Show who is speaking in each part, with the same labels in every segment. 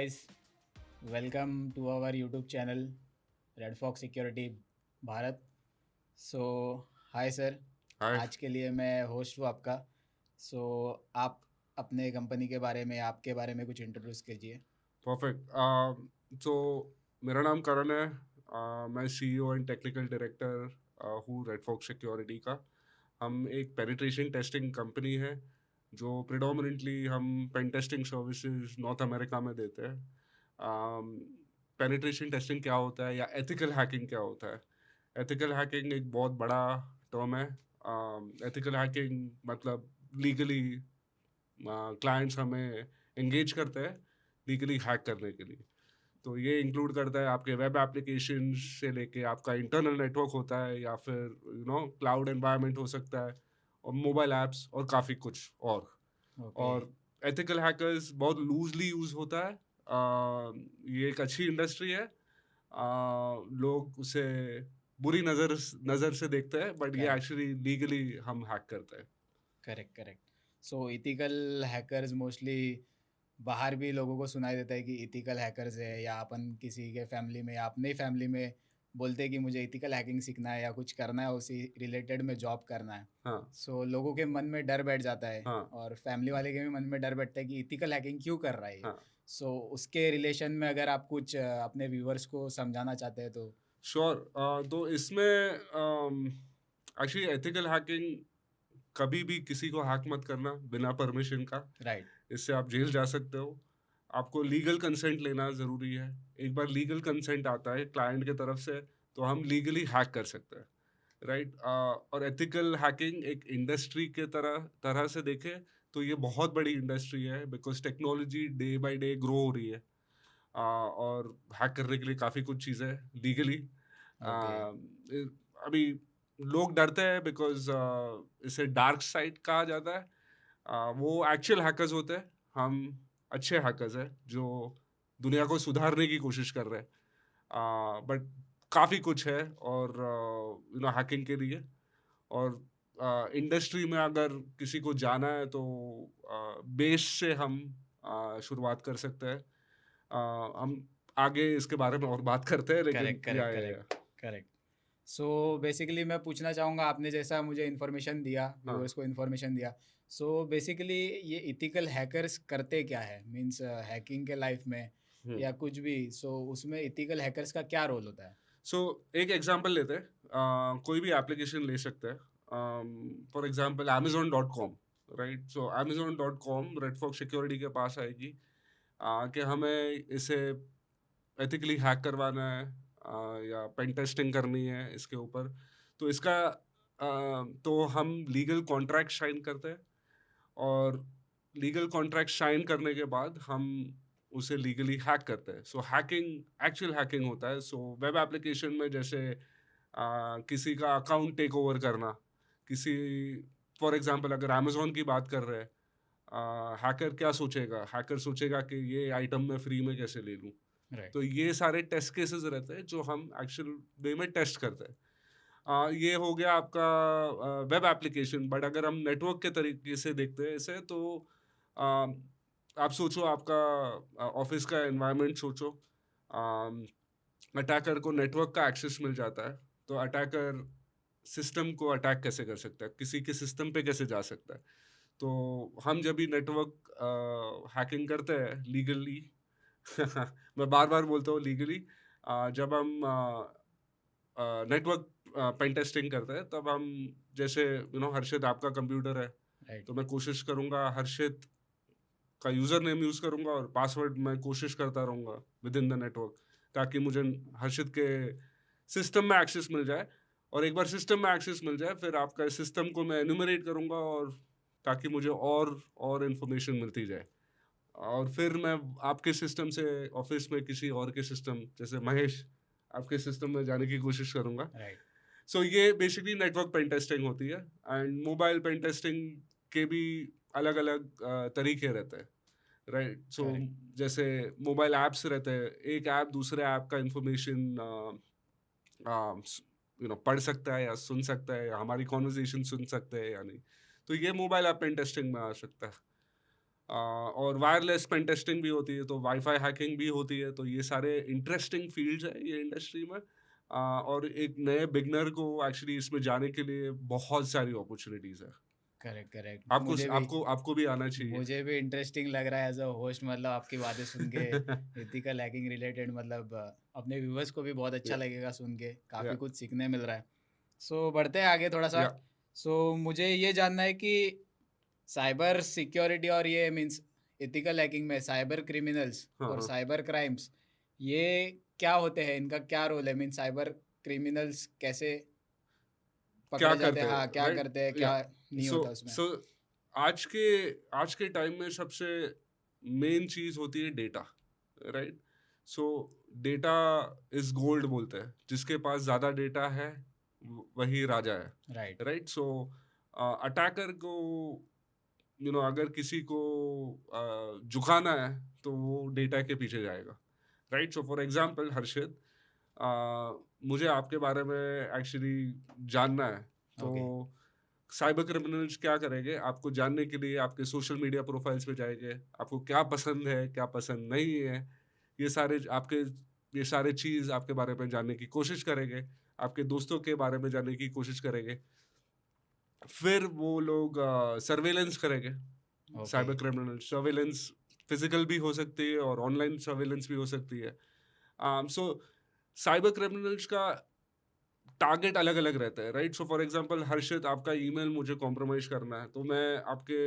Speaker 1: guys, welcome to our YouTube channel Red Fox Security Bharat. So hi sir.
Speaker 2: Hi.
Speaker 1: आज के लिए मैं host हूँ आपका. सो आप अपने कंपनी के बारे में, आपके बारे में कुछ इंट्रोड्यूस कीजिए.
Speaker 2: परफेक्ट. तो मेरा नाम करण है. मैं सीईओ एंड टेक्निकल डायरेक्टर हूँ रेड फॉक्स सिक्योरिटी का. हम एक पेनिट्रेशन टेस्टिंग कंपनी है जो प्रिडोमिनेंटली हम pen testing services North America में देते हैं. पेनिट्रेशन टेस्टिंग क्या होता है या एथिकल हैकिंग क्या होता है? एथिकल हैकिंग एक बहुत बड़ा टर्म है. एथिकल हैकिंग मतलब लीगली क्लाइंट्स हमें एंगेज करते हैं लीगली हैक करने के लिए. तो ये इंक्लूड करता है आपके वेब एप्लीकेशन से लेके आपका इंटरनल नेटवर्क होता है या फिर क्लाउड एनवायरनमेंट हो सकता है और मोबाइल ऐप्स और काफ़ी कुछ और.
Speaker 1: ओके.
Speaker 2: और एथिकल हैकर्स बहुत लूजली यूज़ होता है. ये एक अच्छी इंडस्ट्री है. लोग उसे बुरी नज़र से देखते हैं बट ये
Speaker 1: करेक्ट.
Speaker 2: एक्चुअली लीगली हम हैक करते हैं.
Speaker 1: करेक्ट. करेक्ट. सो इथिकल हैकर्स मोस्टली बाहर भी लोगों को सुनाई देता है कि इथिकल हैकर्स है, या अपन किसी के फैमिली में या अपने फैमिली में बोलते हैं कि मुझे इथिकल हैकिंग सीखना है या कुछ करना है, उसी रिलेटेड में जॉब करना है.
Speaker 2: हाँ.
Speaker 1: सो लोगों के मन में डर बैठ जाता है,
Speaker 2: हाँ.
Speaker 1: और फैमिली वाले के भी मन में डर बैठता है कि इथिकल हैकिंग क्यों कर रहा है ये.
Speaker 2: हाँ.
Speaker 1: सो उसके रिलेशन में अगर आप कुछ अपने व्यूवर्स को समझाना चाहते हैं तो.
Speaker 2: श्योर. तो इसमें एक्चुअली एथिकल हैकिंग कभी भी किसी को हैक मत करना बिना परमिशन का.
Speaker 1: राइट.
Speaker 2: इससे आप जेल जा सकते हो. आपको लीगल कंसेंट लेना ज़रूरी है. एक बार लीगल कंसेंट आता है क्लाइंट के तरफ से तो हम लीगली हैक कर सकते हैं. राइट. और एथिकल हैकिंग एक इंडस्ट्री के तरह तरह से देखें तो ये बहुत बड़ी इंडस्ट्री है because technology day by day grow हो रही है. और हैक करने के लिए काफ़ी कुछ चीज़ें लीगली.
Speaker 1: ओके.
Speaker 2: अभी लोग डरते हैं बिकॉज इसे डार्क साइड कहा जाता है. वो एक्चुअल हैकर्स होते हैं. हम अच्छे हैकर्स हैं जो दुनिया को सुधारने की कोशिश कर रहे हैं. बट काफ़ी कुछ है और हैकिंग के लिए. और इंडस्ट्री में अगर किसी को जाना है तो बेस से हम शुरुआत कर सकते हैं. हम आगे इसके बारे में और बात करते हैं लेकिन
Speaker 1: करेक्ट. करेक्ट. करेक्ट.
Speaker 2: या.
Speaker 1: करेक्ट. सो बेसिकली मैं पूछना चाहूँगा, आपने जैसा मुझे इन्फॉर्मेशन दिया,
Speaker 2: हाँ.
Speaker 1: व्यूअर्स को इन्फॉर्मेशन दिया. सो बेसिकली ये इथिकल हैकर्स करते क्या है, मींस हैकिंग के लाइफ में
Speaker 2: हम्म.
Speaker 1: या कुछ भी. सो उसमें इथिकल हैकर्स का क्या रोल होता है.
Speaker 2: सो एक एग्जांपल लेते हैं. कोई भी एप्लीकेशन ले सकते हैं. For example amazon.com. Right. So amazon.com Red Fox Security के पास आएगी कि हमें इसे एथिकली हैक करवाना है या पेन टेस्टिंग करनी है इसके ऊपर. तो इसका तो हम लीगल कॉन्ट्रैक्ट साइन करते हैं और लीगल कॉन्ट्रैक्ट साइन करने के बाद हम उसे लीगली हैक करते हैं. सो हैकिंग एक्चुअल हैकिंग होता है. सो वेब एप्लीकेशन में जैसे किसी का अकाउंट टेक ओवर करना. किसी फॉर एग्जांपल अगर अमेज़न की बात कर रहे हैं, हैकर क्या सोचेगा? हैकर सोचेगा कि ये आइटम मैं फ्री में कैसे ले लूँ.
Speaker 1: राइट.
Speaker 2: तो ये सारे टेस्ट केसेस रहते हैं जो हम एक्चुअल वे में टेस्ट करते हैं. ये हो गया आपका वेब एप्लीकेशन. बट अगर हम नेटवर्क के तरीके से देखते हैं इसे तो अ, आप सोचो आपका ऑफिस का एनवायरनमेंट सोचो. अटैकर को नेटवर्क का एक्सेस मिल जाता है तो अटैकर सिस्टम को अटैक कैसे कर सकता है, किसी के सिस्टम पे कैसे जा सकता है. तो हम जब भी नेटवर्क हैकिंग करते हैं लीगली मैं बार बार बोलता हूँ लीगली. जब हम नेटवर्क पेन टेस्टिंग करते हैं तब हम जैसे हर्षित आपका कंप्यूटर है
Speaker 1: राइट.
Speaker 2: तो मैं कोशिश करूंगा हर्षित का यूज़र नेम यूज़ करूंगा और पासवर्ड मैं कोशिश करता रहूंगा विद इन द नेटवर्क ताकि मुझे हर्षित के सिस्टम में एक्सेस मिल जाए. और एक बार सिस्टम में एक्सेस मिल जाए फिर आपका सिस्टम को मैं एनुमरेट करूंगा और ताकि मुझे और इन्फॉर्मेशन मिलती जाए. और फिर मैं आपके सिस्टम से ऑफिस में किसी और के सिस्टम जैसे महेश आपके सिस्टम में जाने की कोशिश करूंगा.
Speaker 1: राइट.
Speaker 2: सो ये बेसिकली नेटवर्क पेन टेस्टिंग होती है. एंड मोबाइल पेन टेस्टिंग के भी अलग अलग तरीके रहते हैं. राइट. So
Speaker 1: correct.
Speaker 2: जैसे मोबाइल ऐप्स रहते हैं. एक ऐप दूसरे ऐप का इंफॉर्मेशन पढ़ सकता है या सुन सकता है या हमारी कॉन्वर्जेशन सुन सकते हैं या नहीं. तो ये मोबाइल ऐप पेन टेस्टिंग में आ सकता है. और वायरलेस पेन टेस्टिंग भी होती है, तो वाईफाई हैकिंग भी होती है, तो ये सारे इंटरेस्टिंग फील्ड्स है ये इंडस्ट्री में। और एक नए बिगनर को एक्चुअली इसमें जाने के लिए बहुत सारी अपॉर्चुनिटीज़ है।
Speaker 1: Correct, correct.
Speaker 2: आपको स आपको आपको भी आना चाहिए।
Speaker 1: मुझे भी इंटरेस्टिंग लग रहा है एज़ अ होस्ट, मतलब आपकी बातें सुन के एथिकल हैकिंग रिलेटेड, मतलब अपने व्यूअर्स को भी बहुत अच्छा
Speaker 2: या
Speaker 1: लगेगा सुन के,
Speaker 2: या
Speaker 1: काफ़ी कुछ सीखने मिल रहा है। सो बढ़ते हैं आगे थोड़ा-सा।
Speaker 2: या
Speaker 1: सो मुझे ये जानना है कि साइबर सिक्योरिटी और ये मीन्स एथिकल हैकिंग में साइबर क्रिमिनल्स
Speaker 2: हाँ,
Speaker 1: और
Speaker 2: हाँ।
Speaker 1: साइबर क्राइम्स, ये क्या होते हैं? इनका क्या रोल है? मीन्स साइबर क्रिमिनल्स कैसे
Speaker 2: क्या
Speaker 1: पकड़े जाते
Speaker 2: करते
Speaker 1: हैं?
Speaker 2: हैं,
Speaker 1: हाँ, क्या
Speaker 2: राइट?
Speaker 1: करते हैं?
Speaker 2: या
Speaker 1: क्या नहीं
Speaker 2: सो
Speaker 1: होता उसमें?
Speaker 2: सो आज के आज के टाइम में सबसे मेन चीज़ होती है data, right? So data is gold बोलते हैं, जिसके पास ज़्यादा डेटा है, वही राजा है,
Speaker 1: राइट,
Speaker 2: राइट? सो अटैकर को अगर किसी को झुकाना है, तो वो डेटा के पीछे जाएगा, राइट? सो फॉर एग्ज़ाम्पल हर्षित, अ, मुझे आपके बारे में एक्चुअली जानना है, तो
Speaker 1: ओके,
Speaker 2: साइबर क्रिमिनल्स क्या करेंगे, आपको जानने के लिए आपके सोशल मीडिया प्रोफाइल्स पे जाएँगे, आपको क्या पसंद है, क्या पसंद नहीं है, ये सारे आपके ये सारे चीज़ आपके बारे में जानने की कोशिश करेंगे, आपके दोस्तों के बारे में जानने की कोशिश करेंगे। फिर वो लोग सर्वेलेंस करेंगे,
Speaker 1: okay,
Speaker 2: cyber criminal surveillance physical भी हो सकती है और ऑनलाइन सर्वेलेंस भी हो सकती है। सो साइबर क्रिमिनल्स का टारगेट अलग-अलग रहता है, राइट? सो फॉर एग्ज़ाम्पल हर्षित, आपका ईमेल मुझे कॉम्प्रोमाइज़ करना है, तो मैं आपके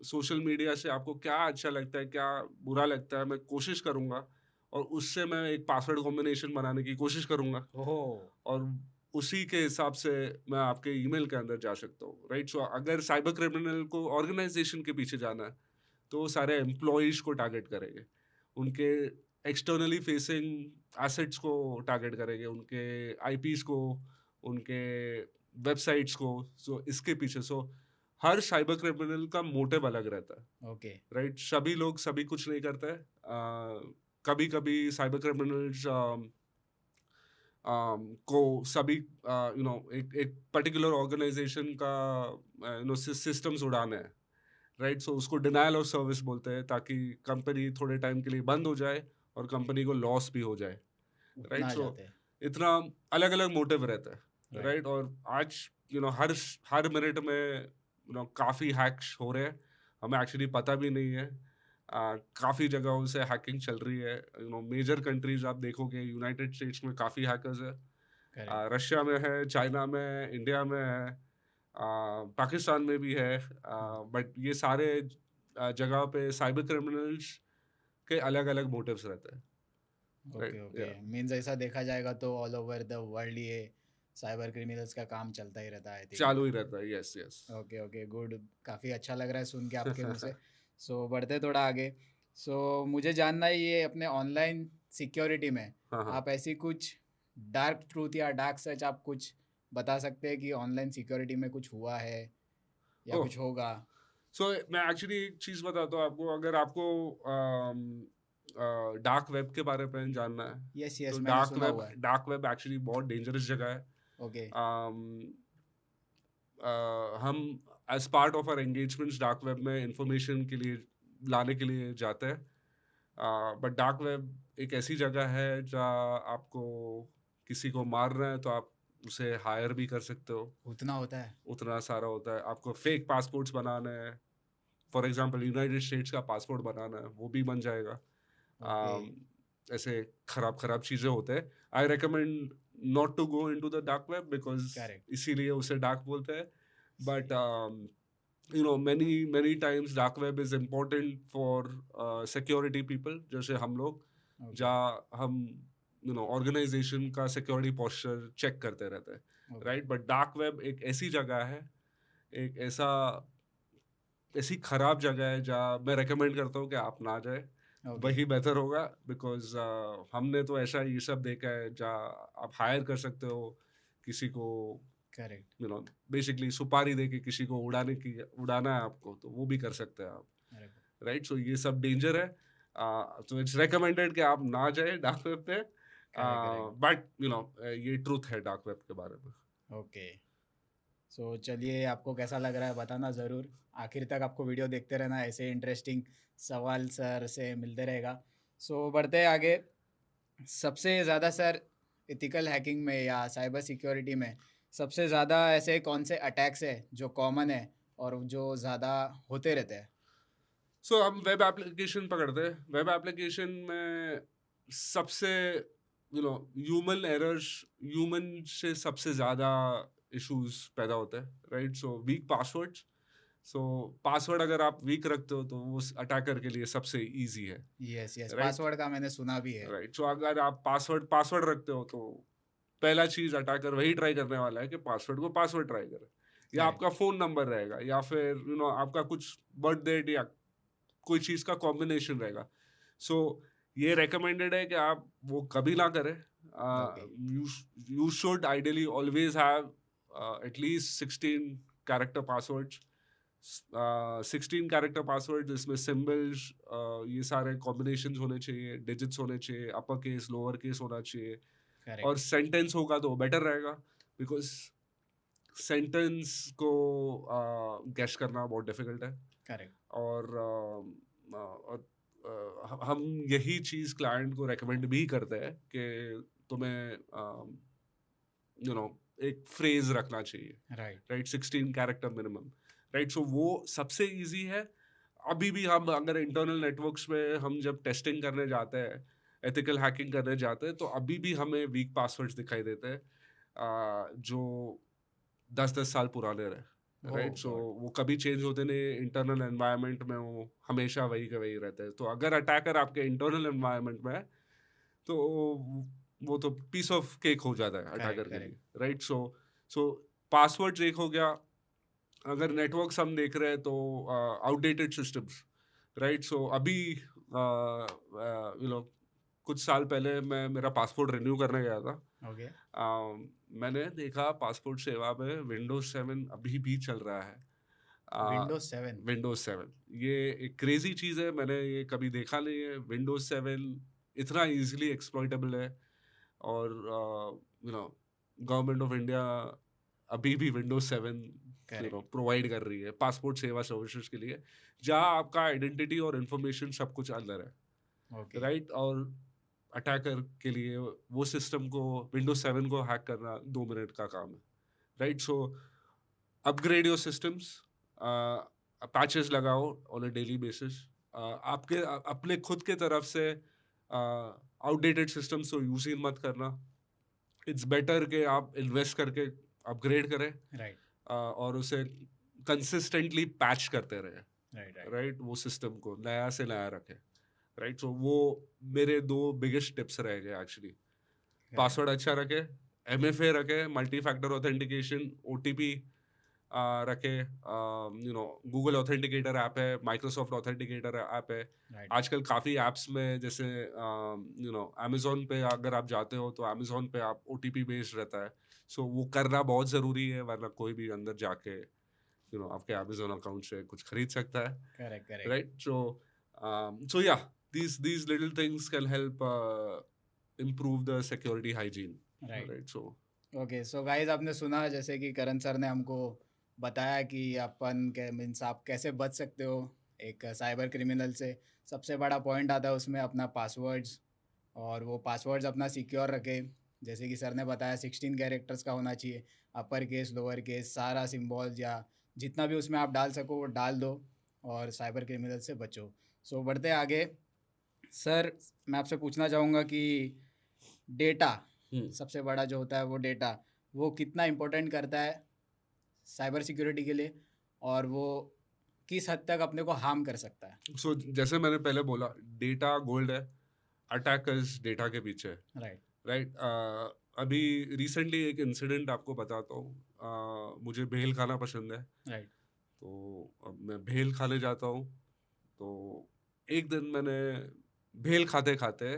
Speaker 2: सोशल मीडिया से आपको क्या अच्छा लगता है, क्या बुरा लगता है, मैं कोशिश करूँगा और उससे मैं एक पासवर्ड कॉम्बिनेशन बनाने की कोशिश करूँगा
Speaker 1: ओह!
Speaker 2: और उसी के हिसाब से मैं आपके ईमेल के अंदर जा सकता हूँ, राइट? सो अगर साइबर क्रिमिनल को ऑर्गनाइज़ेशन के पीछे जाना है, तो वो सारे एम्प्लॉइज़ को टारगेट करेंगे। उनके एक्सटर्नली फेसिंग एसेट्स को टारगेट करेंगे, उनके आईपीज़ को, उनके वेबसाइट्स को। सो इसके पीछे हर साइबर क्रिमिनल का मोटिव अलग रहता है,
Speaker 1: ओके,
Speaker 2: राइट? सभी लोग सभी कुछ नहीं करते हैं। कभी-कभी साइबर क्रिमिनल्स को सभी एक एक पर्टिकुलर ऑर्गनाइज़ेशन का सिस्टम्स उड़ाना है, राइट? सो उसको डिनायल ऑफ सर्विस बोलते हैं, ताकि कंपनी थोड़े टाइम के लिए बंद हो जाए और कंपनी को लॉस भी हो जाए, राइट?
Speaker 1: उतना आ
Speaker 2: सो
Speaker 1: जाते हैं,
Speaker 2: इतना अलग-अलग मोटिव रहता है,
Speaker 1: राइट,
Speaker 2: राइट? और आज हर मिनट में काफ़ी हैक्स हो रहे हैं, हमें एक्चुअली पता भी नहीं है। काफ़ी जगहों से हैकिंग चल रही है, मेजर कंट्रीज़ आप देखोगे, यूनाइटेड स्टेट्स में काफ़ी हैकर्स हैं,
Speaker 1: करेक्ट,
Speaker 2: रशिया में है, चाइना में है, इंडिया में है, पाकिस्तान में भी है,
Speaker 1: हुँ,
Speaker 2: बट ये सारे जगह पे साइबर क्रिमिनल्स के अलग-अलग मोटिव्स रहते हैं,
Speaker 1: ओके,
Speaker 2: राइट?
Speaker 1: ओके।
Speaker 2: या
Speaker 1: मीन्स ऐसा देखा जाएगा तो ऑल ओवर द वर्ल्ड ये साइबर क्रिमिनल्स का काम चलता ही रहता है, आई थिंक।
Speaker 2: चालू ही रहता है, yes, yes.
Speaker 1: Okay, okay, good. काफ़ी अच्छा लग रहा है सुन के आपके मुँह से। सो बढ़ते थोड़ा आगे। सो मुझे जानना है ये अपने ऑनलाइन सिक्योरिटी में
Speaker 2: हाँ, हाँ।
Speaker 1: आप ऐसी कुछ डार्क ट्रूथ या डार्क सच आप कुछ बता सकते हैं कि ऑनलाइन सिक्योरिटी में कुछ हुआ है या
Speaker 2: ओह!
Speaker 1: कुछ होगा?
Speaker 2: मैं एक्चुअली एक चीज़ बताता हूँ आपको, अगर आपको डार्क वेब के बारे में जानना है,
Speaker 1: यस,
Speaker 2: तो
Speaker 1: यस, मैंने सुना हुआ है।
Speaker 2: डार्क वेब एक्चुअली बहुत डेंजरस जगह है।
Speaker 1: ओके,
Speaker 2: अम, हम as part of our engagements dark web में इन्फॉर्मेशन के लिए लाने के लिए जाते हैं। बट डार्क वेब एक ऐसी जगह है जहाँ आपको किसी को मारना है, तो आप उसे हायर भी कर सकते हो,
Speaker 1: उतना होता है?
Speaker 2: उतना सारा होता है। आपको फेक पासपोर्ट्स बनाने हैं, फॉर एग्ज़ाम्पल यूनाइटेड स्टेट्स का पासपोर्ट बनाना है, वो भी बन जाएगा।
Speaker 1: ओके,
Speaker 2: अम, ऐसे खराब-खराब चीज़ें होते हैं। I recommend not to go into the dark web, because
Speaker 1: correct,
Speaker 2: इसीलिए उसे डार्क बोलते हैं। बट
Speaker 1: सही,
Speaker 2: many times dark web is important for security people, जैसे हम लोग,
Speaker 1: ओके,
Speaker 2: जहाँ हम ऑर्गेनाइजेशन का सिक्योरिटी पोस्चर चेक करते रहते हैं,
Speaker 1: okay,
Speaker 2: right? But dark web एक ऐसी जगह है, एक ऐसी खराब जगह है जहाँ मैं रेकमेंड करता हूँ कि आप ना जाए,
Speaker 1: ओके,
Speaker 2: वही बेहतर होगा। बिकॉज हमने तो ऐसा ये सब देखा है जहाँ आप हायर कर सकते हो किसी को,
Speaker 1: करेक्ट,
Speaker 2: बेसिकली सुपारी दे के किसी को उड़ाना है आपको, तो वो भी कर सकते हैं आप,
Speaker 1: अरे
Speaker 2: राइट? सो ये सब डेंजर है। तो इट्स रिकमेंडेड कि आप ना जाए डार्क वेब पे,
Speaker 1: करेक्ट, करेक्ट,
Speaker 2: बट ये ट्रूथ है डार्क वेब के बारे में।
Speaker 1: ओके। सो चलिए, आपको कैसा लग रहा है बताना ज़रूर। आखिर तक आपको वीडियो देखते रहना, ऐसे इंटरेस्टिंग सवाल सर से मिलते रहेगा। सो बढ़ते हैं आगे। सबसे ज़्यादा सर एथिकल हैकिंग में या साइबर सिक्योरिटी में सबसे ज़्यादा ऐसे कौन से अटैक्स हैं जो कॉमन है और जो ज़्यादा होते रहते हैं?
Speaker 2: सो हम वेब एप्लीकेशन पकड़ते हैं। वेब एप्लीकेशन में सबसे ह्यूमन एरर्स, ह्यूमन से सबसे ज़्यादा इश्यूज पैदा होते हैं, राइट? So weak passwords. सो पासवर्ड अगर आप वीक रखते हो तो वो अटैकर के लिए सबसे ईजी है,
Speaker 1: यस, यस,
Speaker 2: राइट?
Speaker 1: पासवर्ड का मैंने सुना भी है।
Speaker 2: राइट, सो अगर आप पासवर्ड पासवर्ड रखते हो तो पहला चीज अटैकर वही ट्राई करने वाला है कि पासवर्ड को पासवर्ड ट्राई करे, या
Speaker 1: करेक्ट,
Speaker 2: आपका फोन नंबर रहेगा, या फिर आपका कुछ बर्थ डेट या कोई चीज का कॉम्बिनेशन रहेगा। सो ये रेकमेंडेड है कि आप वो कभी ना करें।
Speaker 1: Okay,
Speaker 2: you you should ideally always have at least 16 character passwords. 16 character password जिसमें सिंबल्स, ये सारे कॉम्बिनेशंस होने चाहिए, डिजिट्स होने चाहिए, अपर केस लोअर केस होना चाहिए,
Speaker 1: करेक्ट,
Speaker 2: और सेंटेंस होगा तो बेटर रहेगा, बिकॉज सेंटेंस को गेस करना बहुत डिफिकल्ट है।
Speaker 1: करेक्ट,
Speaker 2: और हम यही चीज़ क्लाइंट को रेकमेंड भी करते हैं कि तुम्हें यू नो एक फ्रेज रखना चाहिए,
Speaker 1: right,
Speaker 2: right? 16 character minimum, right? So वो सबसे इजी है। अभी भी हम अगर इंटरनल नेटवर्क्स में हम जब टेस्टिंग करने जाते हैं, एथिकल हैकिंग करने जाते हैं, तो अभी भी हमें वीक पासवर्ड्स दिखाई देते हैं, जो 10-10 साल पुराने रहे,
Speaker 1: ओह
Speaker 2: राइट? सो
Speaker 1: गॉड!
Speaker 2: वो कभी चेंज होते नहीं, इंटरनल एनवायरनमेंट में वो हमेशा वही के वही रहते हैं। तो अगर अटैकर आपके इंटरनल एनवायरनमेंट में है, तो वो तो पीस ऑफ केक हो जाता है
Speaker 1: करेक्ट,
Speaker 2: अटैकर के
Speaker 1: करेक्ट,
Speaker 2: लिए, राइट? सो पासवर्ड्स एक हो गया। अगर नेटवर्क्स हम देख रहे हैं तो आउटडेटेड सिस्टम्स, राइट? सो अभी यू नो कुछ साल पहले मैं मेरा पासपोर्ट रिन्यू करने गया था।
Speaker 1: ओके,
Speaker 2: मैंने देखा पासपोर्ट सेवा में विंडोज 7 अभी भी चल रहा है।
Speaker 1: विंडोज़ 7
Speaker 2: विंडोज 7 ये एक क्रेजी चीज़ है, मैंने ये कभी देखा नहीं है। विंडोज 7 इतना इजीली एक्सप्लॉइटेबल है, और गवर्नमेंट ऑफ इंडिया अभी भी विंडोज 7
Speaker 1: करेक्ट,
Speaker 2: प्रोवाइड कर रही है पासपोर्ट सेवा सर्विसेज के लिए, जहाँ आपका आइडेंटिटी और इन्फॉर्मेशन सब कुछ अंदर है,
Speaker 1: ओके,
Speaker 2: राइट? और अटैकर के लिए वो सिस्टम को, विंडोज 7 को हैक करना 2 मिनट का काम है, right? So upgrade your systems, patches लगाओ ऑन अ डेली बेसिस। आपके अपने खुद के तरफ से आउटडेटेड सिस्टम्स को यूज ही मत करना। इट्स बेटर कि आप इन्वेस्ट करके अपग्रेड करें,
Speaker 1: राइट,
Speaker 2: और उसे कंसिस्टेंटली पैच करते रहें,
Speaker 1: राइट, राइट,
Speaker 2: राइट? वो सिस्टम को नया से नया रखें, राइट? सो वो मेरे 2 बिगेस्ट टिप्स रह गए एक्चुअली।
Speaker 1: करेक्ट,
Speaker 2: पासवर्ड अच्छा रखे, एमएफए रखे, मल्टी फैक्टर ऑथेंटिकेशन, ओटीपी रखे, गूगल ऑथेंटिकेटर ऐप है, माइक्रोसॉफ्ट ऑथेंटिकेटर ऐप है।
Speaker 1: राइट,
Speaker 2: आजकल काफ़ी ऐप्स में, जैसे अमेज़न पे अगर आप जाते हो तो अमेज़न पे आप ओटीपी बेस्ड रहता है। सो वो करना बहुत ज़रूरी है, वरना कोई भी अंदर जाके आपके अमेज़न अकाउंट से कुछ खरीद सकता है,
Speaker 1: करेक्ट, करेक्ट,
Speaker 2: राइट? सो या these little things can help improve the security hygiene,
Speaker 1: right.
Speaker 2: right? So
Speaker 1: okay, so guys, आपने सुना जैसे कि करण सर ने हमको बताया कि अपन के मीन्स आप कैसे बच सकते हो एक साइबर क्रिमिनल से। सबसे बड़ा पॉइंट आता है उसमें अपना पासवर्ड्स, और वो पासवर्ड्स अपना सिक्योर रखे। जैसे कि सर ने बताया 16 कैरेक्टर्स का होना चाहिए, अपर केस लोअर केस सारा सिंबल्स या जितना भी उसमें आप डाल सको वो डाल दो, और साइबर क्रिमिनल से बचो। सो बढ़ते आगे। सर, मैं आपसे पूछना चाहूँगा कि डेटा,
Speaker 2: hmm.
Speaker 1: सबसे बड़ा जो होता है वो डेटा, वो कितना इम्पोर्टेंट करता है साइबर सिक्योरिटी के लिए, और वो किस हद तक अपने को हार्म कर सकता है?
Speaker 2: सो जैसे मैंने पहले बोला, डेटा गोल्ड है, अटैकर्स डेटा के पीछे है,
Speaker 1: राइट,
Speaker 2: राइट? अभी रिसेंटली एक इंसिडेंट आपको बताता हूँ। मुझे भेल खाना पसंद है,
Speaker 1: राइट,
Speaker 2: तो अब मैं भेल खाने जाता हूँ। तो एक दिन मैंने भेल खाते खाते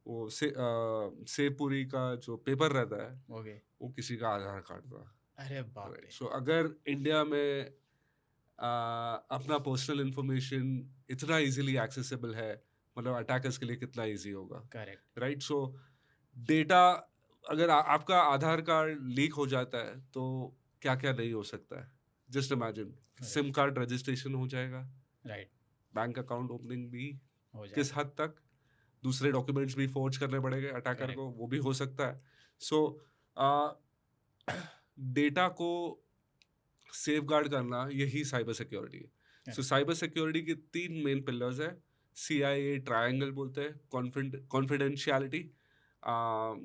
Speaker 2: वो सेव पूरी का जो पेपर रहता है,
Speaker 1: ओके,
Speaker 2: वो किसी का आधार कार्ड था,
Speaker 1: अरे बाप
Speaker 2: राइट?
Speaker 1: रे!
Speaker 2: सो अगर इंडिया में अपना पर्सनल इंफॉर्मेशन इतना इजीली एक्सेसिबल है, मतलब अटैकर्स के लिए कितना इजी होगा,
Speaker 1: करेक्ट,
Speaker 2: राइट? सो डेटा, अगर आपका आधार कार्ड लीक हो जाता है तो क्या-क्या नहीं हो सकता है। Just imagine
Speaker 1: correct,
Speaker 2: SIM card registration हो जाएगा,
Speaker 1: राइट,
Speaker 2: बैंक अकाउंट ओपनिंग भी
Speaker 1: हो
Speaker 2: किस
Speaker 1: जाएगा,
Speaker 2: हद तक, दूसरे डॉक्यूमेंट्स भी फ़ोर्ज करने पड़ेंगे अटैकर
Speaker 1: करेक्ट,
Speaker 2: को, वो भी हो सकता है। सो अ, डेटा को सेफगार्ड करना यही साइबर सिक्योरिटी है। सो
Speaker 1: करेक्ट,
Speaker 2: साइबर सिक्योरिटी के 3 मेन पिलर्स हैं। सीआईए ट्रायंगल बोलते हैं, कॉन्फिडेंशियलिटी,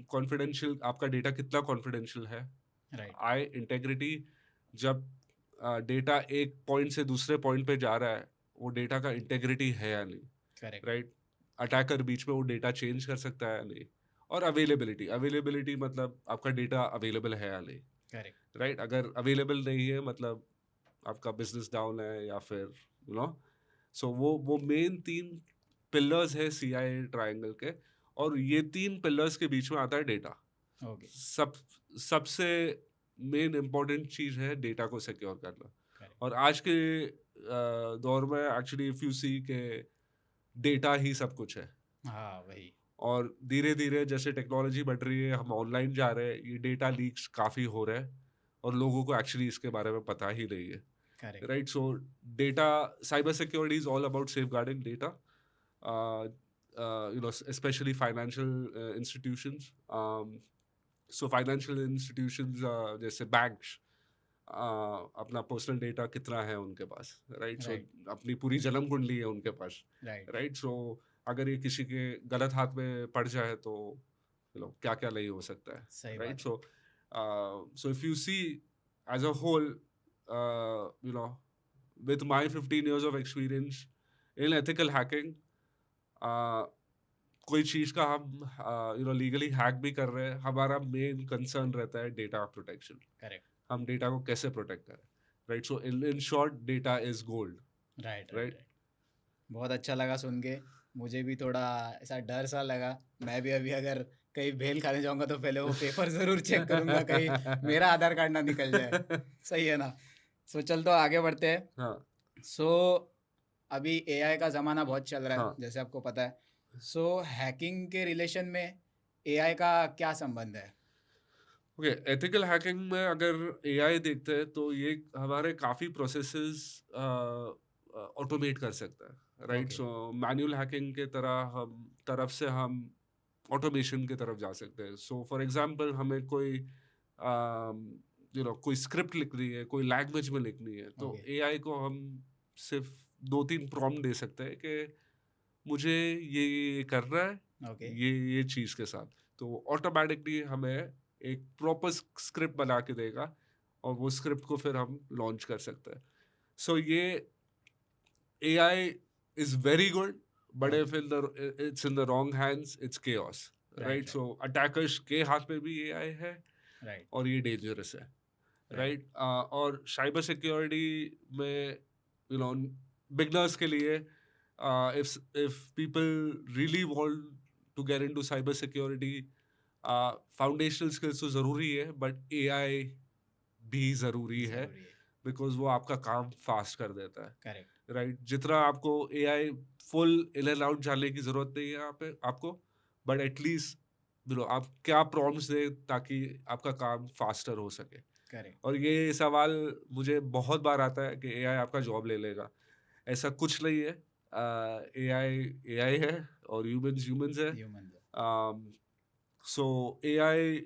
Speaker 2: कॉन्फिडेंशियल आपका डेटा कितना कॉन्फिडेंशियल है।
Speaker 1: राइट,
Speaker 2: आई इंटेग्रिटी, जब डेटा एक पॉइंट से दूसरे पॉइंट पे जा रहा है, वो डेटा का इंटेग्रिटी है या नहीं,
Speaker 1: करेक्ट,
Speaker 2: राइट? अटैकर बीच में वो डेटा चेंज कर सकता है या नहीं। और अवेलेबिलिटी, अवेलेबिलिटी मतलब आपका डेटा अवेलेबल है या नहीं,
Speaker 1: करेक्ट,
Speaker 2: राइट? अगर अवेलेबल नहीं है मतलब आपका बिजनेस डाउन है या फिर यू नो। सो वो मेन 3 पिलर्स है सीआईए ट्रायंगल के। और ये 3 पिलर्स के बीच में आता है डेटा।
Speaker 1: ओके,
Speaker 2: सब सबसे मेन इम्पोर्टेंट चीज़ है डेटा को सिक्योर करना।
Speaker 1: करेक्ट,
Speaker 2: और आज के दौर में एक्चुअली इफ यू सी के डेटा ही सब कुछ है।
Speaker 1: हाँ, वही,
Speaker 2: और धीरे-धीरे जैसे टेक्नोलॉजी बढ़ रही है, हम ऑनलाइन जा रहे हैं, ये डेटा लीक्स काफ़ी हो रहे हैं और लोगों को एक्चुअली इसके बारे में पता ही नहीं है,
Speaker 1: correct,
Speaker 2: right? So data, cyber security is all about safeguarding data, specially financial institutions. So financial institutions जैसे बैंक्स, अपना पर्सनल डेटा कितना है उनके पास, राइट? सो
Speaker 1: राइट,
Speaker 2: अपनी पूरी जन्म कुंडली है उनके पास,
Speaker 1: राइट,
Speaker 2: राइट? सो अगर ये किसी के गलत हाथ में पड़ जाए तो क्या-क्या नहीं हो सकता है,
Speaker 1: सही
Speaker 2: राइट?
Speaker 1: बात है,
Speaker 2: so if you see as a whole, you know, with my 15 years of experience in ethical hacking, uh, कोई चीज़ का हम लीगली हैक भी कर रहे हैं, हमारा मेन कंसर्न रहता है डेटा प्रोटेक्शन।
Speaker 1: करेक्ट,
Speaker 2: हम डेटा को कैसे प्रोटेक्ट करें, right? So in short data is gold,
Speaker 1: right, right,
Speaker 2: right?
Speaker 1: Right. बहुत अच्छा लगा सुन के, मुझे भी थोड़ा ऐसा डर सा लगा। मैं भी अभी अगर कहीं भेल खाने जाऊँगा तो पहले वो पेपर ज़रूर चेक करूँगा कहीं मेरा आधार कार्ड ना निकल जाए। सही है ना? सो चल तो आगे बढ़ते हैं।
Speaker 2: हाँ,
Speaker 1: सो अभी एआई का ज़माना बहुत चल रहा है,
Speaker 2: हाँ।
Speaker 1: जैसे आपको पता है। सो हैकिंग के रिलेशन में एआई का क्या संबंध है?
Speaker 2: ओके, एथिकल हैकिंग में अगर एआई देखते हैं तो ये हमारे काफ़ी प्रोसेसेस ऑटोमेट कर सकता है, right?
Speaker 1: Okay,
Speaker 2: so manual hacking के तरफ से हम ऑटोमेशन की तरफ जा सकते हैं। सो फॉर एग्जांपल हमें कोई कोई स्क्रिप्ट लिखनी है, कोई लैंग्वेज में लिखनी है, तो
Speaker 1: ओके,
Speaker 2: एआई को हम सिर्फ 2-3 प्रॉम्प्ट दे सकते हैं कि मुझे ये करना है,
Speaker 1: ओके,
Speaker 2: ये चीज़ के साथ। तो ऑटोमैटिकली हमें एक प्रॉपर स्क्रिप्ट बना के देगा और वो स्क्रिप्ट को फिर हम लॉन्च कर सकते हैं। सो ये AI is very good, but
Speaker 1: okay.
Speaker 2: If it's in the wrong hands, it's chaos,
Speaker 1: right,
Speaker 2: right?
Speaker 1: Right,
Speaker 2: so attackers के हाथ में भी एआई है
Speaker 1: राइट,
Speaker 2: और ये डेंजरस है,
Speaker 1: राइट,
Speaker 2: राइट? और साइबर सिक्योरिटी में यू नो बिगनर्स के लिए, if people really want to get into cyber security, foundational skills तो ज़रूरी है बट एआई भी ज़रूरी है,
Speaker 1: ज़रूरी है।
Speaker 2: बिकॉज वो आपका काम फास्ट कर देता है,
Speaker 1: करेक्ट,
Speaker 2: राइट? जितना आपको AI full in and out जानने की ज़रूरत नहीं है यहाँ पे आपको, बट एटलीस्ट आप क्या प्रॉम्प्ट्स दे ताकि आपका काम फास्टर हो सके।
Speaker 1: करेक्ट,
Speaker 2: और ये सवाल मुझे बहुत बार आता है कि एआई आपका जॉब ले लेगा। ऐसा कुछ नहीं है। एआई एआई है और ह्यूमंस ह्यूमंस है।
Speaker 1: ह्यूमन
Speaker 2: सो एआई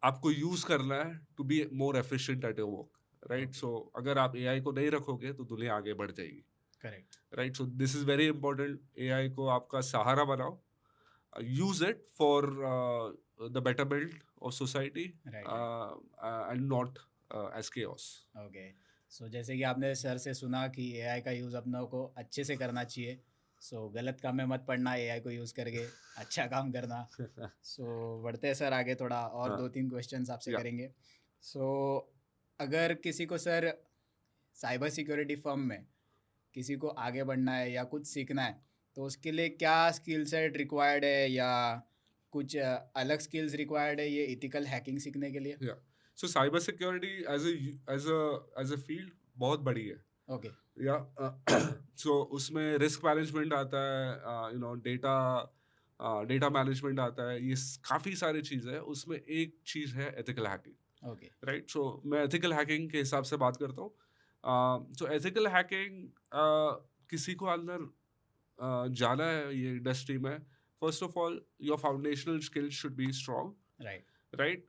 Speaker 2: आपको यूज़ करना है to be more efficient at your work, right?
Speaker 1: Okay,
Speaker 2: so अगर आप एआई को नहीं रखोगे तो दुनिया आगे बढ़ जाएगी,
Speaker 1: correct,
Speaker 2: right? So this is very important. AI को आपका सहारा बनाओ, use it for the betterment of society,
Speaker 1: right, right,
Speaker 2: and not as chaos.
Speaker 1: Okay. So जैसे कि आपने सर से सुना कि एआई का यूज़ अपनों को अच्छे से करना चाहिए। सो गलत काम में मत पड़ना, एआई को यूज़ करके अच्छा काम करना। सो बढ़ते हैं सर आगे, थोड़ा और
Speaker 2: हाँ,
Speaker 1: 2-3 क्वेश्चंस आपसे
Speaker 2: या
Speaker 1: करेंगे। सो अगर किसी को सर साइबर सिक्योरिटी फर्म में किसी को आगे बढ़ना है या कुछ सीखना है, तो उसके लिए क्या स्किल सेट रिक्वायर्ड है या कुछ अलग स्किल्स रिक्वायर्ड है ये एथिकल हैकिंग सीखने के लिए?
Speaker 2: या so cyber security as a field बहुत बड़ी है।
Speaker 1: ओके,
Speaker 2: या सो उसमें रिस्क मैनेजमेंट आता है, डेटा डेटा मैनेजमेंट आता है, ये काफ़ी सारी चीज़ें हैं। उसमें एक चीज़ है एथिकल हैकिंग,
Speaker 1: ओके,
Speaker 2: राइट? सो मैं एथिकल हैकिंग के हिसाब से बात करता हूँ। सो एथिकल हैकिंग किसी को अंदर जाना है ये इंडस्ट्री में, first of all your foundational skills should be strong,
Speaker 1: right,
Speaker 2: right?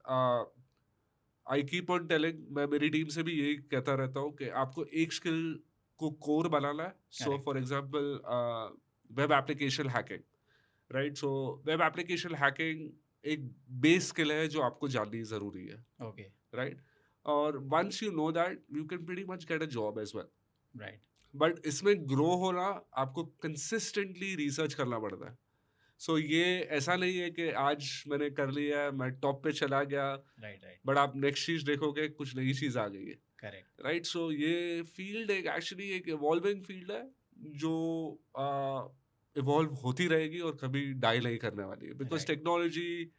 Speaker 2: I keep on telling, मैं मेरी टीम से भी यही कहता रहता हूँ कि आपको एक स्किल को कोर बनाना है। So
Speaker 1: correct,
Speaker 2: for example web application hacking, right? So web application hacking एक बेस स्किल है जो आपको जाननी ज़रूरी है,
Speaker 1: ओके,
Speaker 2: राइट? और once you know that you can pretty much get a job as well.
Speaker 1: Right,
Speaker 2: but इसमें grow होना आपको कंसिस्टेंटली रिसर्च करना पड़ता है। सो ये ऐसा नहीं है कि आज मैंने कर लिया है, मैं टॉप पे चला गया,
Speaker 1: राइट, राइट,
Speaker 2: बट आप नेक्स्ट चीज़ देखोगे कुछ नई चीज़ आ गई है,
Speaker 1: करेक्ट,
Speaker 2: राइट? सो ये फील्ड एक एक्चुअली एक इवॉल्विंग फील्ड है जो इवॉल्व होती रहेगी और कभी डाई नहीं करने वाली है, बिकॉज
Speaker 1: राइट,
Speaker 2: टेक्नोलॉजी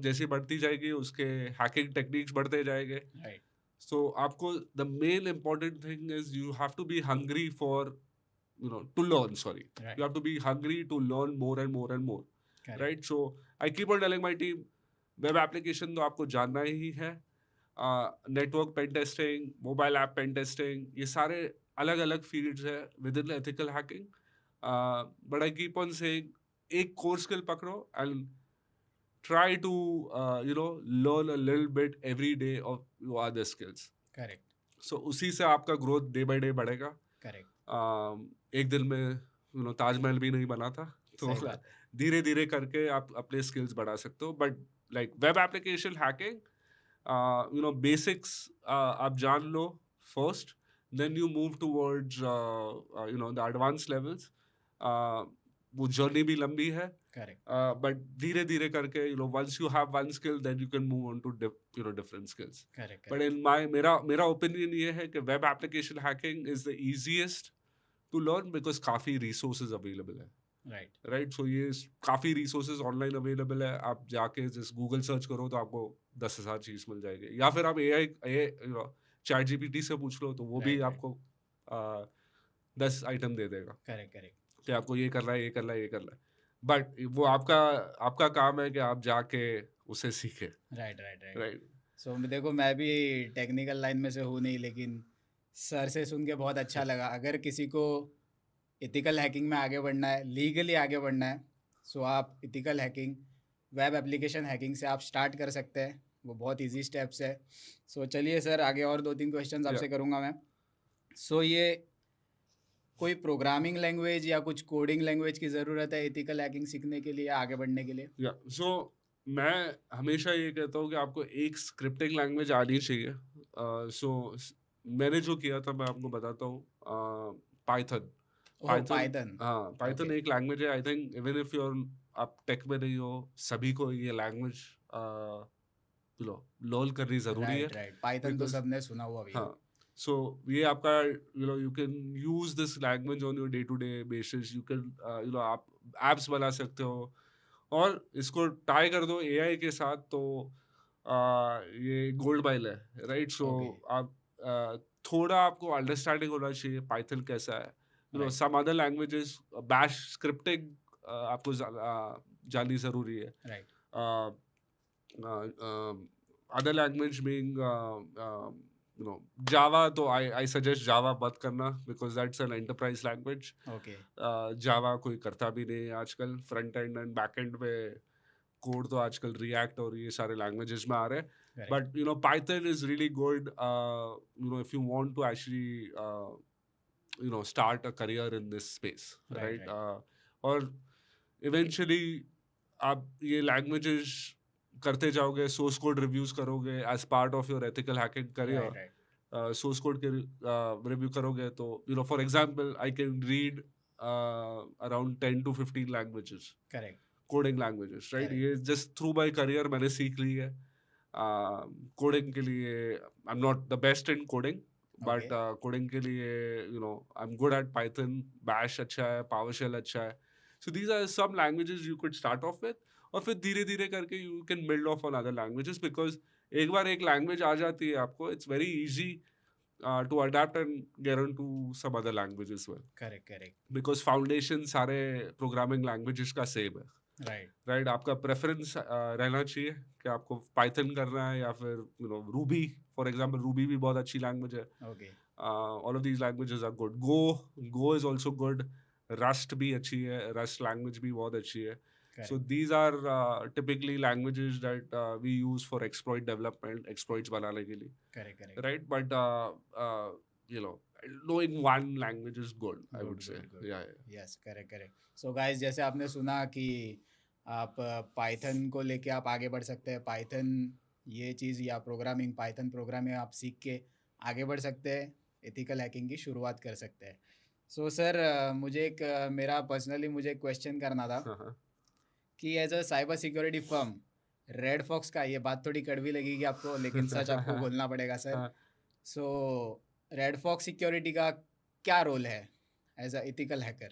Speaker 2: जैसे बढ़ती जाएगी उसके हैकिंग टेक्निक्स बढ़ते जाएंगे।
Speaker 1: राइट,
Speaker 2: सो आपको the main important thing is you have to be hungry for, to learn, sorry, you
Speaker 1: right,
Speaker 2: have to be hungry to learn more and more and more,
Speaker 1: correct,
Speaker 2: right? So I keep on telling my team, web application तो आपको जानना ही है, network pen testing, mobile app pen testing, ये सारे अलग अलग fields है within ethical hacking. But I keep on saying, एक कोर स्किल पकड़ो and try to learn a little bit every day of your other skills.
Speaker 1: Correct,
Speaker 2: So उसी से आपका ग्रोथ डे बाय डे बढ़ेगा।
Speaker 1: Correct,
Speaker 2: एक दिन में ताजमहल भी नहीं बना था, तो
Speaker 1: सही बात है,
Speaker 2: धीरे धीरे करके आप अपने स्किल्स बढ़ा सकते हो। But like web application hacking, basics आप जान लो first, then you move towards the advance levels. वो जर्नी भी लंबी है,
Speaker 1: करेक्ट,
Speaker 2: बट धीरे धीरे करके once you have one skill then you can move on to different skills.
Speaker 1: Correct,
Speaker 2: but
Speaker 1: correct,
Speaker 2: in my मेरा मेरा ओपिनियन ये है कि web application hacking is the easiest to learn because काफ़ी रिसोर्सेज अवेलेबल है,
Speaker 1: राइट,
Speaker 2: राइट? सो ये काफ़ी resources online available है, आप जाके जिस गूगल सर्च करो तो आपको 10,000 चीज़ मिल जाएगी, या फिर आप ए चैट जीपीटी से पूछ लो तो वो भी
Speaker 1: राइट, राइट,
Speaker 2: आपको 10 आइटम दे देगा
Speaker 1: करेक्ट, करेक्ट,
Speaker 2: कि आपको ये करना है, ये करना है, ये करना है। बट वो आपका आपका काम है कि आप जाके उसे सीखें,
Speaker 1: राइट, राइट, राइट।
Speaker 2: राइट?
Speaker 1: सो देखो, मैं भी टेक्निकल लाइन में से हूँ नहीं, लेकिन सर से सुन के बहुत अच्छा लगा। अगर किसी को एथिकल हैकिंग में आगे बढ़ना है, लीगली आगे बढ़ना है, सो आप ethical hacking, web application hacking से आप स्टार्ट कर सकते हैं। वो बहुत इजी स्टेप्स है। सो चलिए सर, आगे और 2-3 क्वेश्चंस
Speaker 2: या
Speaker 1: आपसे करूँगा मैं। सो ये कोई प्रोग्रामिंग लैंग्वेज या कुछ कोडिंग लैंग्वेज की ज़रूरत है एथिकल हैकिंग सीखने के लिए या आगे बढ़ने के लिए?
Speaker 2: या सो मैं हमेशा ये कहता हूँ कि आपको एक स्क्रिप्टिंग लैंग्वेज आनी चाहिए। सो मैंने जो किया था मैं आपको बताता हूँ। Python,
Speaker 1: oh!
Speaker 2: Python,
Speaker 1: Python.
Speaker 2: हाँ, पाइथन
Speaker 1: ओके।
Speaker 2: एक लैंग्वेज है। I think even if your आप टेक में नहीं हो, सभी को ये लैंग्वेज लर्न करनी ज़रूरी है,
Speaker 1: राइट, राइट। पाइथन तो
Speaker 2: बिकॉज
Speaker 1: सबने सुना हुआ भी है।
Speaker 2: हाँ, सो ये आपका you can use this language on your day to day basis. You can आप एप्स बना सकते हो और इसको टाई कर दो एआई के साथ, तो ये गोल्ड माइन है, राइट? सो
Speaker 1: ओके,
Speaker 2: आप थोड़ा आपको अंडरस्टैंडिंग होना चाहिए पाइथन कैसा है।
Speaker 1: Right,
Speaker 2: some other languages, bash scripting आपको जाननी ज़रूरी है।
Speaker 1: Right,
Speaker 2: uh, other language being Java, तो I suggest Java मत करना because that's an enterprise language.
Speaker 1: Okay,
Speaker 2: Java कोई करता भी नहीं है आजकल। Front end and back and में कोड तो आजकल रिएक्ट और ये सारे लैंग्वेजेस में आ रहे हैं।
Speaker 1: Correct,
Speaker 2: but Python is really good if you want to actually start a career in this space,
Speaker 1: right,
Speaker 2: right?
Speaker 1: Right,
Speaker 2: और इवेंचुअली आप ये लैंग्वेजेस करते जाओगे, सोर्स कोड रिव्यूज करोगे as part of your ethical hacking
Speaker 1: right,
Speaker 2: career.
Speaker 1: Right,
Speaker 2: source code के review करोगे तो for example I can read around 10 to 15 languages,
Speaker 1: correct,
Speaker 2: coding languages, right?
Speaker 1: Correct,
Speaker 2: ये जस्ट थ्रू माय करियर मैंने सीख ली है। Coding के लिए I am not the best in coding,
Speaker 1: okay,
Speaker 2: but coding के लिए I am good at Python, bash अच्छा है, पावरशेल अच्छा है। So these are some languages you could start off with, और फिर धीरे धीरे करके you can build off on other languages, because एक बार एक लैंग्वेज आ जाती है आपको, it's very easy to adapt and get on to some other languages well,
Speaker 1: correct, correct,
Speaker 2: because foundation सारे प्रोग्रामिंग लैंग्वेजेस का सेम है।
Speaker 1: Right,
Speaker 2: right? आपका प्रेफ़रेंस रहना चाहिए कि आपको पाइथन करना है या फिर रूबी, फॉर एग्ज़ाम्पल रूबी भी बहुत अच्छी लैंग्वेज है।
Speaker 1: Okay,
Speaker 2: all of these languages are good. Go is also good. Rust भी अच्छी है, रस्ट लैंग्वेज भी बहुत अच्छी है। So
Speaker 1: correct,
Speaker 2: these are typically languages that we use for exploit development, exploits बनाने के लिए,
Speaker 1: correct, correct.
Speaker 2: Right? But you know knowing one language is good, I
Speaker 1: good,
Speaker 2: would say.
Speaker 1: Good, good.
Speaker 2: Yeah, yeah.
Speaker 1: Yes, correct, correct. So guys, जैसे आपने सुना कि आप Python को लेके आप आगे बढ़ सकते हैं। पाइथन ये चीज़ या प्रोग्रामिंग, पाइथन प्रोग्रामिंग आप सीख के आगे बढ़ सकते हैं, एथिकल हैकिंग की शुरुआत कर सकते हैं। सो सर, मुझे एक मेरा पर्सनली मुझे एक क्वेश्चन करना था
Speaker 2: हाँ, हाँ।
Speaker 1: कि as a cyber security firm, Red Fox का, ये बात थोड़ी कड़वी लगेगी आपको, लेकिन सच आपको बोलना पड़ेगा सर।
Speaker 2: हाँ,
Speaker 1: सो रेड फॉक्स सिक्योरिटी का क्या रोल है एज अ एथिकल हैकर?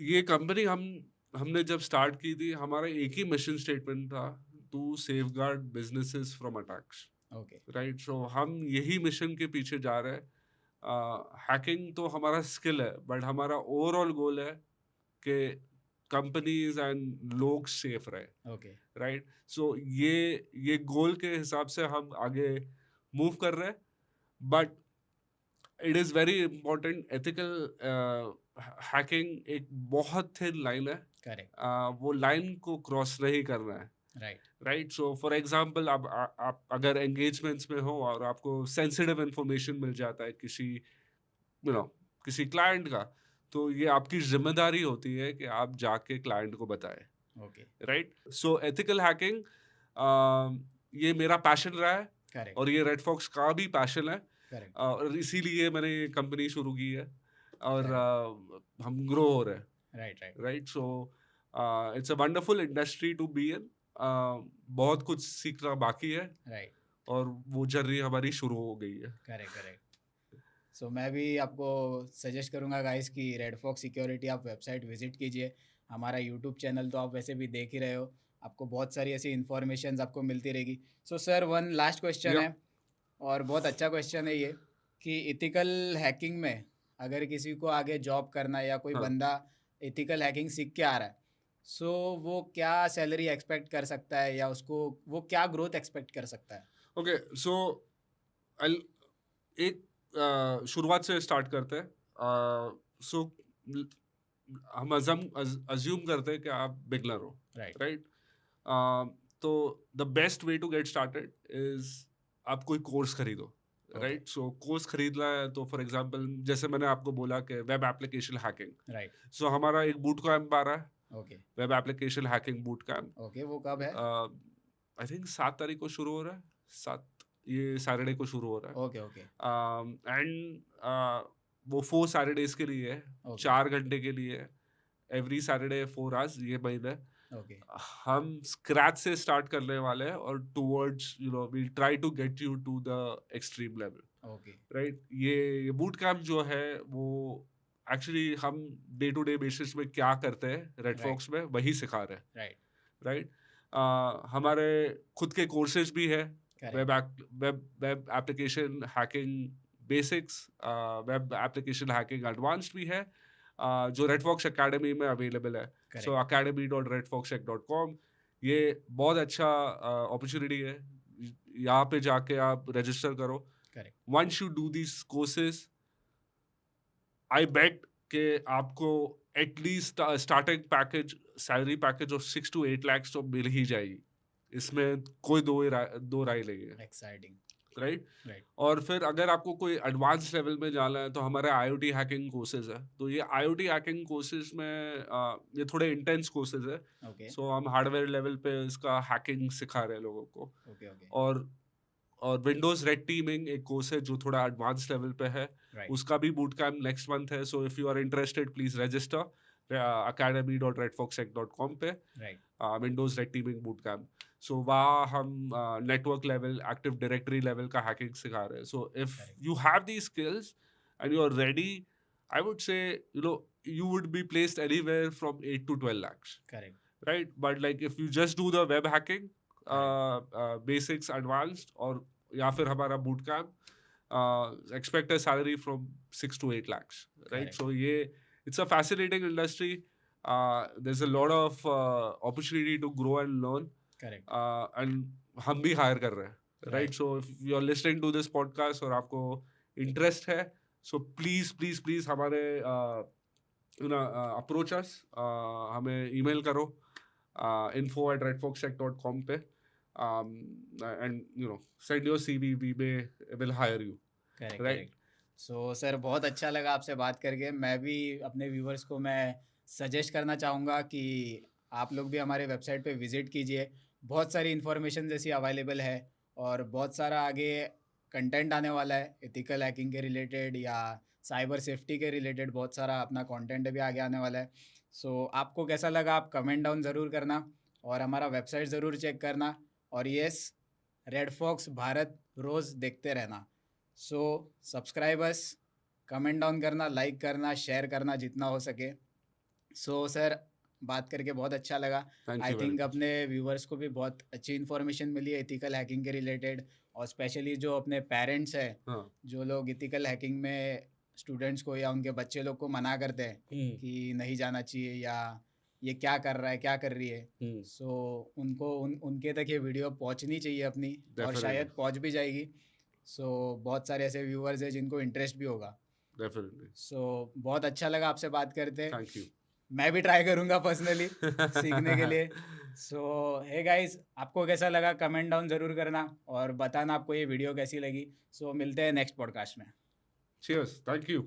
Speaker 2: ये कंपनी हमने जब स्टार्ट की थी, हमारा एक ही मिशन स्टेटमेंट था, to safeguard businesses from attacks,
Speaker 1: okay,
Speaker 2: right? So हम यही मिशन के पीछे जा रहे हैं। हैकिंग तो हमारा स्किल है, बट हमारा ओवरऑल गोल है कि कंपनीज एंड लोग सेफ रहे,
Speaker 1: ओके,
Speaker 2: राइट? सो ये गोल के हिसाब से हम आगे मूव कर रहे हैं, but it is very important. Ethical hacking एक बहुत थिन लाइन है।
Speaker 1: करेक्ट,
Speaker 2: वो लाइन को क्रॉस नहीं करना है,
Speaker 1: right,
Speaker 2: right? So for example, आप अगर एंगेजमेंट्स में हो और आपको सेंसिटिव इंफॉर्मेशन मिल जाता है यू नो किसी क्लाइंट का, तो ये आपकी जिम्मेदारी होती है कि आप जाके क्लाइंट को बताएं,
Speaker 1: ओके,
Speaker 2: राइट? सो एथिकल हैकिंग, ये मेरा पैशन रहा है
Speaker 1: करेक्ट,
Speaker 2: और ये रेड फॉक्स का भी पैशन है।
Speaker 1: करेक्ट,
Speaker 2: और इसीलिए मैंने ये कंपनी शुरू की है और
Speaker 1: करेक्ट,
Speaker 2: हम ग्रो हो रहे हैं,
Speaker 1: right, right,
Speaker 2: right? So it's a wonderful industry to be in. बहुत कुछ सीखना बाकी है
Speaker 1: राइट,
Speaker 2: और वो जर्नी हमारी शुरू हो गई है।
Speaker 1: Correct, correct. सो मैं भी आपको सजेस्ट करूंगा गाइस कि रेड फॉक्स सिक्योरिटी आप वेबसाइट विजिट कीजिए। हमारा यूट्यूब चैनल तो आप वैसे भी देख ही रहे हो, आपको बहुत सारी ऐसी इन्फॉर्मेशन आपको मिलती रहेगी। So sir, one last question
Speaker 2: या
Speaker 1: है, और बहुत अच्छा क्वेश्चन है ये, कि इथिकल हैकिंग में अगर किसी को आगे जॉब करना है या कोई
Speaker 2: हाँ,
Speaker 1: बंदा इथिकल हैकिंग सीख के आ रहा है, सो वो क्या सैलरी एक्सपेक्ट कर सकता है, या उसको वो क्या ग्रोथ एक्सपेक्ट कर सकता है?
Speaker 2: ओके। सो एक शुरुआत से स्टार्ट करते हैं। सो हम अज्यूम करते हैं कि आप बिगनर हो,
Speaker 1: राइट,
Speaker 2: राइट? तो the best way to get started is आप कोई कोर्स खरीदो,
Speaker 1: ओके,
Speaker 2: राइट? सो कोर्स खरीदना है तो फॉर एग्जांपल जैसे मैंने आपको बोला कि वेब एप्लीकेशन हैकिंग,
Speaker 1: राइट,
Speaker 2: सो हमारा एक बूट कैंप आ रहा है,
Speaker 1: okay,
Speaker 2: web application hacking boot camp.
Speaker 1: Okay, वो कब है?
Speaker 2: आई थिंक 7 तारीख को शुरू हो रहा है। 7, ये सैटरडे को शुरू हो रहा है।
Speaker 1: ओके, ओके,
Speaker 2: एंड वो 4 सैटरडेज के लिए है,
Speaker 1: ओके,
Speaker 2: 4 घंटे के लिए है, एवरी सैटरडे 4 आवर्स, ये महीना है।
Speaker 1: ओके,
Speaker 2: हम स्क्रैच से स्टार्ट करने वाले हैं और towards we try to get you to the extreme level,
Speaker 1: okay,
Speaker 2: right? ये बूट कैंप जो है वो एक्चुअली हम डे टू डे बेसिस में क्या करते हैं रेड
Speaker 1: राइट,
Speaker 2: फॉक्स में वही सिखा रहे हैं,
Speaker 1: राइट,
Speaker 2: राइट? हमारे खुद के कोर्सेज भी है,
Speaker 1: correct,
Speaker 2: web application hacking basics, web application hacking advanced भी है, जो रेडफॉक्स एकेडमी में अवेलेबल है। सो
Speaker 1: करेक्ट,
Speaker 2: academy.redfoxtech.com, ये बहुत अच्छा अपॉर्चुनिटी है। यहाँ पे जाके आप रजिस्टर करो।
Speaker 1: Correct,
Speaker 2: once you do this courses, I bet कि आपको at least starting package, salary package of 6 to 8 lakhs तो मिल ही जाएगी। इसमें कोई दो राय नहीं है,
Speaker 1: एक्साइटिंग,
Speaker 2: राइट?
Speaker 1: राइट,
Speaker 2: और फिर अगर आपको कोई एडवांस लेवल में जाना है तो हमारे आईओटी हैकिंग कोर्सेज है। तो ये आईओटी हैकिंग कोर्सेज में ये थोड़े इंटेंस कोर्सेज है।
Speaker 1: ओके,
Speaker 2: सो हम हार्डवेयर लेवल पे इसका हैकिंग सिखा रहे हैं लोगों को।
Speaker 1: ओके, ओके,
Speaker 2: और विंडोज रेड टीमिंग एक कोर्स है जो थोड़ा एडवांस लेवल पे है।
Speaker 1: राइट,
Speaker 2: उसका भी बूट कैंप नेक्स्ट मंथ है। So if you are interested please register academy.redfoxtech.com पे,
Speaker 1: right,
Speaker 2: Windows red teaming boot camp. So वहाँ हम network level, active directory level का हैकिंग सिखा रहे हैं। So if
Speaker 1: correct,
Speaker 2: you have the skills and you are ready, I would say you would be placed anywhere from 8 to 12 lakhs,
Speaker 1: correct,
Speaker 2: right? But like if you just do the web hacking,
Speaker 1: correct,
Speaker 2: basics, advanced, और या फिर हमारा boot camp, expect a salary from 6 to 8 lakhs, right?
Speaker 1: Correct,
Speaker 2: So ये it's a fascinating industry. there's a lot of opportunity to grow and learn.
Speaker 1: Correct,
Speaker 2: And हम भी hire कर रहे हैं,
Speaker 1: right,
Speaker 2: right? So if you are listening to this podcast और आपको interest है, so please please please हमारे approach us, हमें ईमेल करो info@redfoxtech.com पे, and send your CV. We will hire you,
Speaker 1: correct,
Speaker 2: right?
Speaker 1: Correct. So sir बहुत अच्छा लगा आपसे बात करके। मैं भी अपने व्यूवर्स को मैं सजेस्ट करना चाहूँगा कि आप लोग भी हमारे वेबसाइट पे विज़िट कीजिए। बहुत सारी इन्फॉर्मेशन जैसी अवेलेबल है और बहुत सारा आगे कंटेंट आने वाला है एथिकल हैकिंग के रिलेटेड या साइबर सेफ्टी के रिलेटेड बहुत सारा अपना कंटेंट भी आगे आने वाला है। सो आपको कैसा लगा आप कमेंट डाउन ज़रूर करना और हमारा वेबसाइट ज़रूर चेक करना और यस, रेड फॉक्स भारत रोज़ देखते रहना। सो सब्सक्राइबर्स, कमेंट डाउन करना, लाइक करना, शेयर करना जितना हो सके। सो सर बात करके बहुत अच्छा लगा।
Speaker 2: Thank
Speaker 1: I
Speaker 2: you very
Speaker 1: think
Speaker 2: much.
Speaker 1: अपने व्यूवर्स को भी बहुत अच्छी इन्फॉर्मेशन मिली है एथिकल हैकिंग के रिलेटेड और स्पेशली जो अपने पेरेंट्स हैं,
Speaker 2: हाँ।
Speaker 1: जो लोग एथिकल हैकिंग में स्टूडेंट्स को या उनके बच्चे लोग को मना करते हैं कि नहीं जाना चाहिए या ये क्या कर रहा है, क्या कर रही है। सो उनको उनके तक ये वीडियो पहुंचनी चाहिए अपनी और
Speaker 2: Definitely.
Speaker 1: शायद पहुंच भी जाएगी। सो बहुत सारे ऐसे व्यूअर्स हैं जिनको इंटरेस्ट भी होगा।
Speaker 2: Definitely.
Speaker 1: सो बहुत अच्छा लगा आपसे बात करते।
Speaker 2: Thank you.
Speaker 1: मैं भी ट्राई करूँगा पर्सनली सीखने के लिए। सो हे गाइस, आपको कैसा लगा कमेंट डाउन ज़रूर करना और बताना आपको ये वीडियो कैसी लगी। सो मिलते हैं नेक्स्ट पॉडकास्ट में।
Speaker 2: Cheers. Thank you.